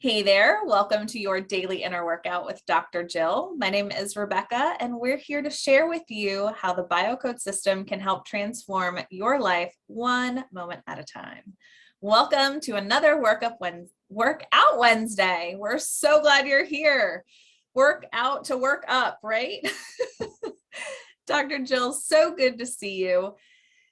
Hey there, welcome to your daily inner workout with Dr. Jill. My name is Rebecca, and we're here to share with you how the biocode system can help transform your life one moment at a time. Welcome to another Workout Wednesday. We're so glad you're here. Work out to work up, right? Dr. Jill, so good to see you.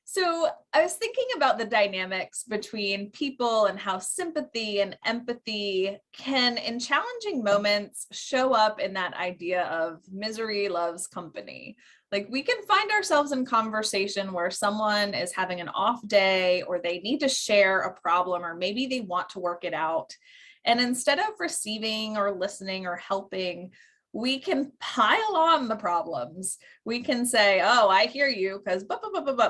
So I was thinking about the dynamics between people and how sympathy and empathy can, in challenging moments, show up in that idea of misery loves company. Like we can find ourselves in conversation where someone is having an off day or they need to share a problem or maybe they want to work it out. And instead of receiving or listening or helping, we can pile on the problems. We can say, oh, I hear you because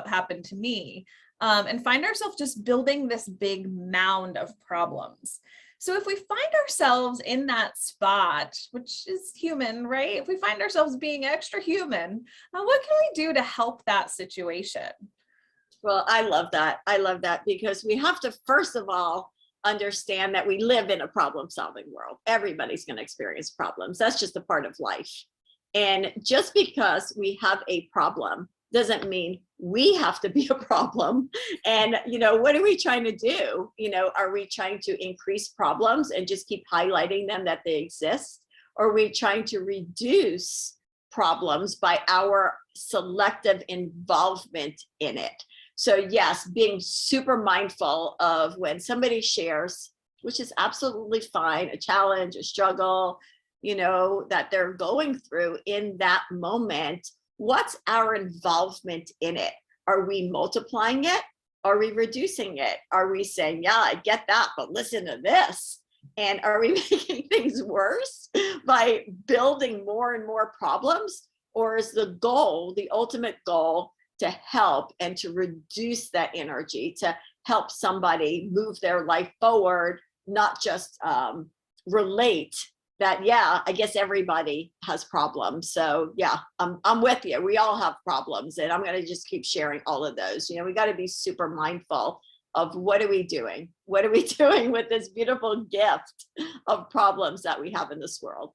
happened to me, and find ourselves just building this big mound of problems. So if we find ourselves in that spot, which is human, right? If we find ourselves being extra human, what can we do to help that situation? Well, I love that. I love that because we have to, first of all, understand that we live in a problem-solving world. Everybody's going to experience problems. That's just a part of life. And just because we have a problem doesn't mean we have to be a problem. And, what are we trying to do? Are we trying to increase problems and just keep highlighting them that they exist? Or are we trying to reduce problems by our selective involvement in it? So yes, being super mindful of when somebody shares, which is absolutely fine, a challenge, a struggle, that they're going through in that moment. What's our involvement in it? Are we multiplying it? Are we reducing it? Are we saying, yeah, I get that, but listen to this? And are we making things worse by building more and more problems? Or is the goal, the ultimate goal, to help and to reduce that energy, to help somebody move their life forward, not just relate that, yeah, I guess everybody has problems. So yeah, I'm with you. We all have problems, and I'm going to just keep sharing all of those. We got to be super mindful of what are we doing? What are we doing with this beautiful gift of problems that we have in this world?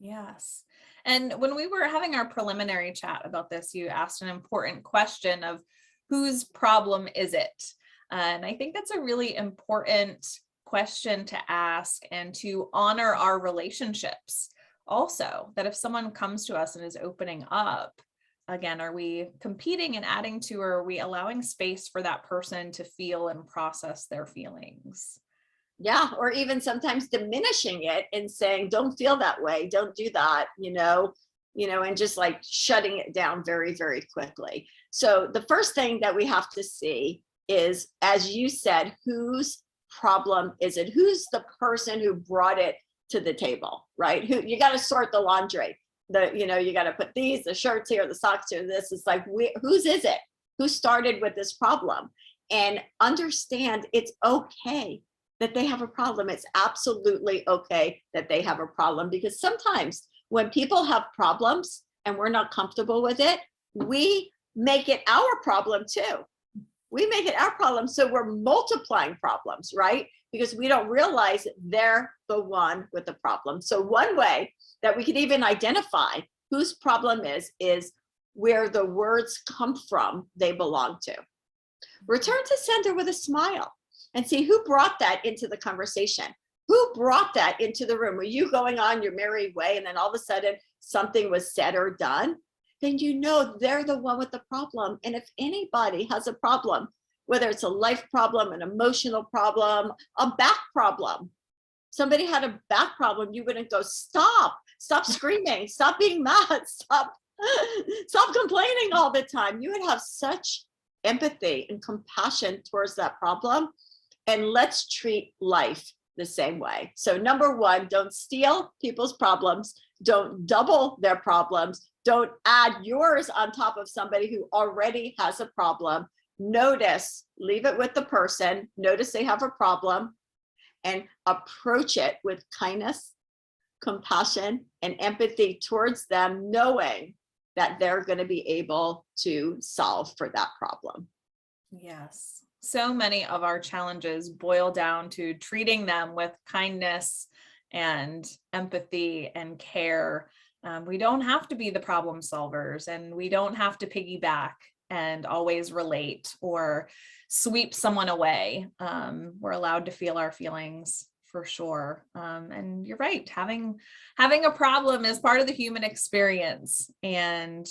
Yes. And when we were having our preliminary chat about this, you asked an important question of whose problem is it? And I think that's a really important question to ask, and to honor our relationships. Also, that if someone comes to us and is opening up, again, are we competing and adding to, or are we allowing space for that person to feel and process their feelings? Yeah, or even sometimes diminishing it and saying, don't feel that way, don't do that, and just like shutting it down very, very quickly. So the first thing that we have to see is, as you said, whose problem is it? Who's the person who brought it to the table, right? Who, you got to sort the laundry. You got to put the shirts here, the socks here, this. It's like, whose is it? Who started with this problem? And understand it's okay that they have a problem. It's absolutely okay that they have a problem, because sometimes when people have problems and we're not comfortable with it, we make it our problem too. We make it our problem. So we're multiplying problems, right? Because we don't realize they're the one with the problem. So one way that we can even identify whose problem is where the words come from they belong to. Return to center with a smile. And see who brought that into the conversation. Who brought that into the room? Were you going on your merry way and then all of a sudden something was said or done? Then they're the one with the problem. And if anybody has a problem, whether it's a life problem, an emotional problem, a back problem, somebody had a back problem, you wouldn't go, stop screaming, stop being mad, stop complaining all the time. You would have such empathy and compassion towards that problem. And let's treat life the same way. So number one, don't steal people's problems. Don't double their problems. Don't add yours on top of somebody who already has a problem. Notice, leave it with the person. Notice they have a problem and approach it with kindness, compassion, and empathy towards them, knowing that they're going to be able to solve for that problem. Yes. So many of our challenges boil down to treating them with kindness and empathy and care. We don't have to be the problem solvers, and we don't have to piggyback and always relate or sweep someone away. We're allowed to feel our feelings for sure. And you're right, having a problem is part of the human experience, and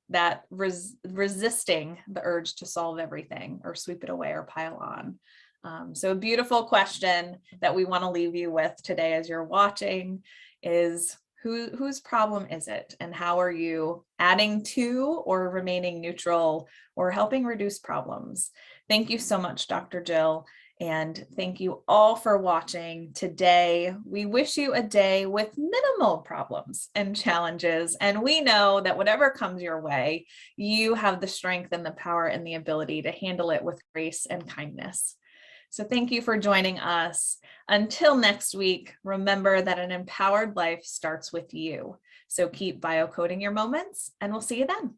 that resisting the urge to solve everything or sweep it away or pile on. So a beautiful question that we want to leave you with today as you're watching is, whose problem is it, and how are you adding to or remaining neutral or helping reduce problems? Thank you so much, Dr. Jill. And thank you all for watching today. We wish you a day with minimal problems and challenges. And we know that whatever comes your way, you have the strength and the power and the ability to handle it with grace and kindness. So thank you for joining us. Until next week, remember that an empowered life starts with you. So keep biocoding your moments, and we'll see you then.